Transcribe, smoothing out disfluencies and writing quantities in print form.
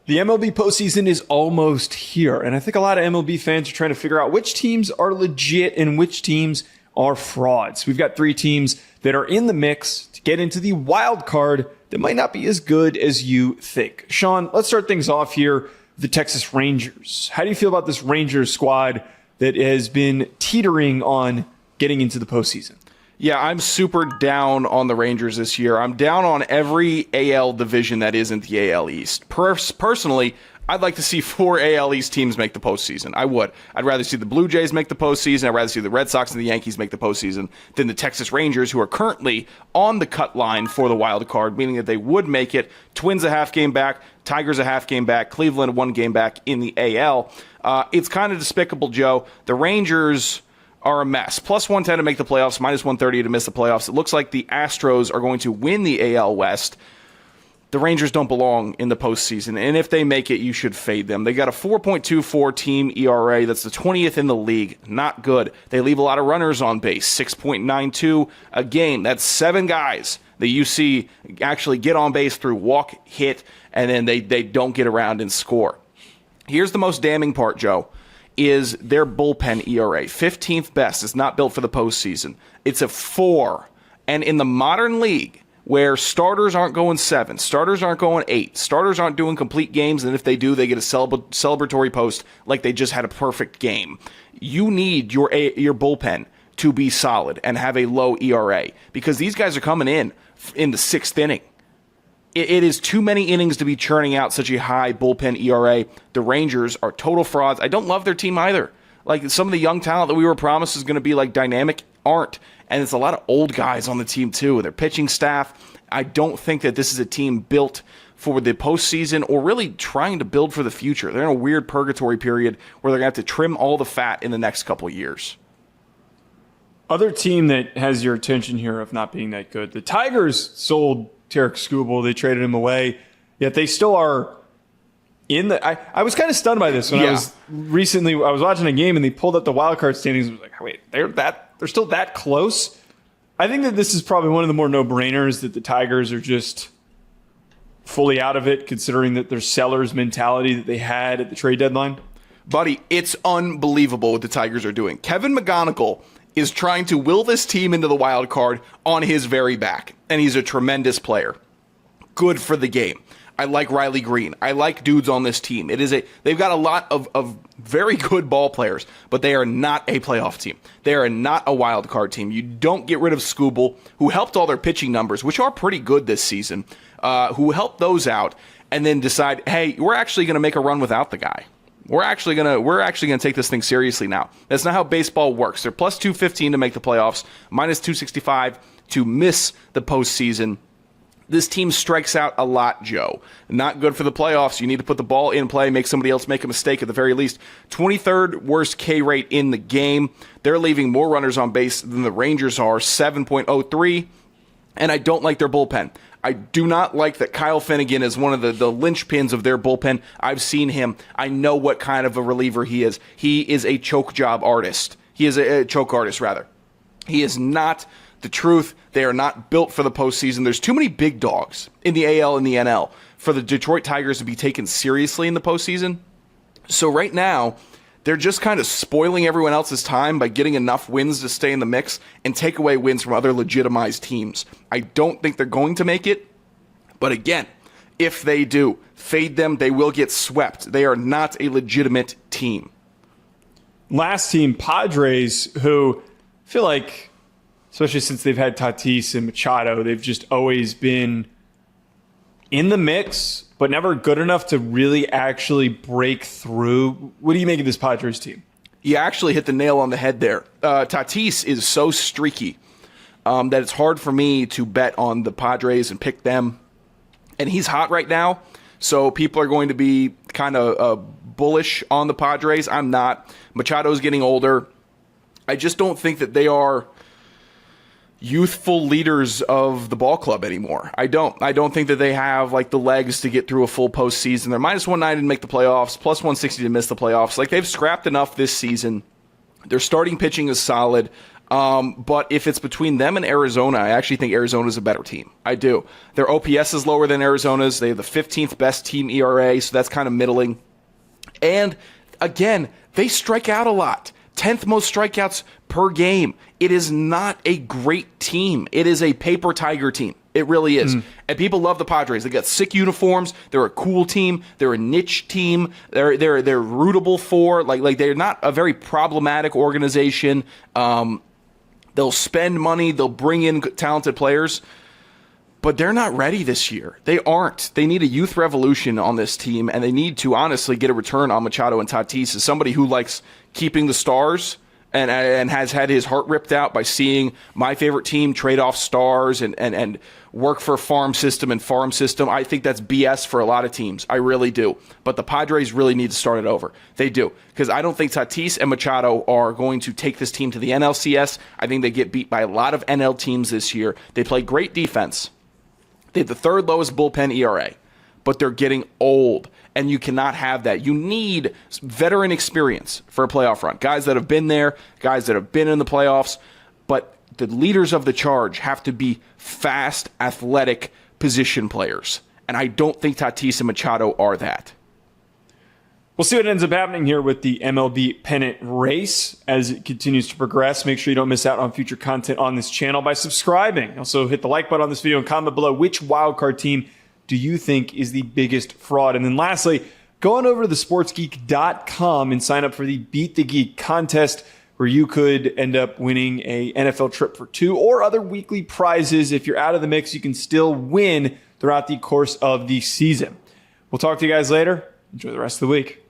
The MLB postseason is almost here, and I think a lot of MLB fans are trying to figure out which teams are legit and which teams are frauds. We've got 3 teams that are in the mix to get into the wild card that might not be as good as you think. Sean, let's start things off here. The Texas Rangers. How do you feel about this Rangers squad that has been teetering on getting into the postseason? Yeah, I'm super down on the Rangers this year. I'm down on every AL division that isn't the AL East. Personally, I'd like to see 4 AL East teams make the postseason. I would. I'd rather see the Blue Jays make the postseason. I'd rather see the Red Sox and the Yankees make the postseason than the Texas Rangers, who are currently on the cut line for the wild card, meaning that they would make it. Twins a half game back, Tigers a half game back, Cleveland 1 game back in the AL. It's kind of despicable, Joe. The Rangers are a mess. Plus 110 to make the playoffs, minus 130 to miss the playoffs. It looks like the Astros are going to win the AL West. The Rangers don't belong in the postseason, and if they make it, you should fade them. They got a 4.24 team ERA. That's the 20th in the league. Not good. They leave a lot of runners on base, 6.92 a game. That's 7 guys that you see actually get on base through walk, hit, and then they don't get around and score. Here's the most damning part, Joe, is their bullpen ERA. 15th best. It's not built for the postseason. It's a 4. And in the modern league, where starters aren't going 7, starters aren't going 8, starters aren't doing complete games, and if they do, they get a celebratory post like they just had a perfect game. You need your bullpen to be solid and have a low ERA, because these guys are coming in the 6th inning. It is too many innings to be churning out such a high bullpen ERA. The Rangers are total frauds. I don't love their team either. Like, some of the young talent that we were promised is going to be like dynamic aren't. And it's a lot of old guys on the team too. Their pitching staff. I don't think that this is a team built for the postseason or really trying to build for the future. They're in a weird purgatory period where they're going to have to trim all the fat in the next couple of years. Other team that has your attention here of not being that good. The Tigers sold Tarek Skubal. They traded him away. Yet they still are in the... I was kind of stunned by this when I was watching a game and they pulled up the wild card standings and was like, wait, they're still that close? I think that this is probably one of the more no-brainers, that the Tigers are just fully out of it, considering that their seller's mentality that they had at the trade deadline. Buddy, it's unbelievable what the Tigers are doing. Kevin McGonigal is trying to will this team into the wild card on his very back, and he's a tremendous player. Good for the game. I like Riley Green. I like dudes on this team. They've got a lot of very good ball players, but they are not a playoff team. They are not a wild card team. You don't get rid of Skubal, who helped all their pitching numbers, which are pretty good this season, who helped those out, and then decide, hey, we're actually going to make a run without the guy. We're actually gonna take this thing seriously now. That's not how baseball works. They're plus 215 to make the playoffs, minus 265 to miss the postseason. This team strikes out a lot, Joe. Not good for the playoffs. You need to put the ball in play, make somebody else make a mistake at the very least. 23rd worst K rate in the game. They're leaving more runners on base than the Rangers are, 7.03. And I don't like their bullpen. I do not like that Kyle Finnegan is one of the linchpins of their bullpen. I've seen him. I know what kind of a reliever he is. He is a choke job artist. He is a choke artist, rather. He is not the truth. They are not built for the postseason. There's too many big dogs in the AL and the NL for the Detroit Tigers to be taken seriously in the postseason. So right now, they're just kind of spoiling everyone else's time by getting enough wins to stay in the mix and take away wins from other legitimized teams. I don't think they're going to make it. But again, if they do, fade them, they will get swept. They are not a legitimate team. Last team, Padres, who I feel like, especially since they've had Tatis and Machado, they've just always been in the mix, but never good enough to really actually break through. What do you make of this Padres team? You actually hit the nail on the head there. Tatis is so streaky that it's hard for me to bet on the Padres and pick them. And he's hot right now, so people are going to be kind of bullish on the Padres. I'm not. Machado's getting older. I just don't think that they are youthful leaders of the ball club anymore. I don't think that they have like the legs to get through a full postseason. They're minus 190 to make the playoffs, plus 160 to miss the playoffs. Like, they've scrapped enough this season. Their starting pitching is solid. But if it's between them and Arizona, I actually think Arizona's a better team. I do. Their OPS is lower than Arizona's. They have the 15th best team ERA, so that's kind of middling. And again, they strike out a lot. 10th most strikeouts per game. It is not a great team. It is a paper tiger team. It really is. And people love the Padres. They got sick uniforms. They're a cool team. They're a niche team. They're rootable for. Like they're not a very problematic organization. They'll spend money. They'll bring in talented players. But they're not ready this year. They aren't. They need a youth revolution on this team, and they need to honestly get a return on Machado and Tatis as somebody who likes keeping the stars and has had his heart ripped out by seeing my favorite team trade off stars and work for farm system. I think that's BS for a lot of teams. I really do. But the Padres really need to start it over. They do. Because I don't think Tatis and Machado are going to take this team to the NLCS. I think they get beat by a lot of NL teams this year. They play great defense. They have the third lowest bullpen ERA, but they're getting old, and you cannot have that. You need veteran experience for a playoff run. Guys that have been there, guys that have been in the playoffs, but the leaders of the charge have to be fast, athletic position players, and I don't think Tatis and Machado are that. We'll see what ends up happening here with the MLB pennant race as it continues to progress. Make sure you don't miss out on future content on this channel by subscribing. Also, hit the like button on this video and comment below which wildcard team do you think is the biggest fraud. And then lastly, go on over to thesportsgeek.com and sign up for the Beat the Geek contest where you could end up winning a NFL trip for 2 or other weekly prizes. If you're out of the mix, you can still win throughout the course of the season. We'll talk to you guys later. Enjoy the rest of the week.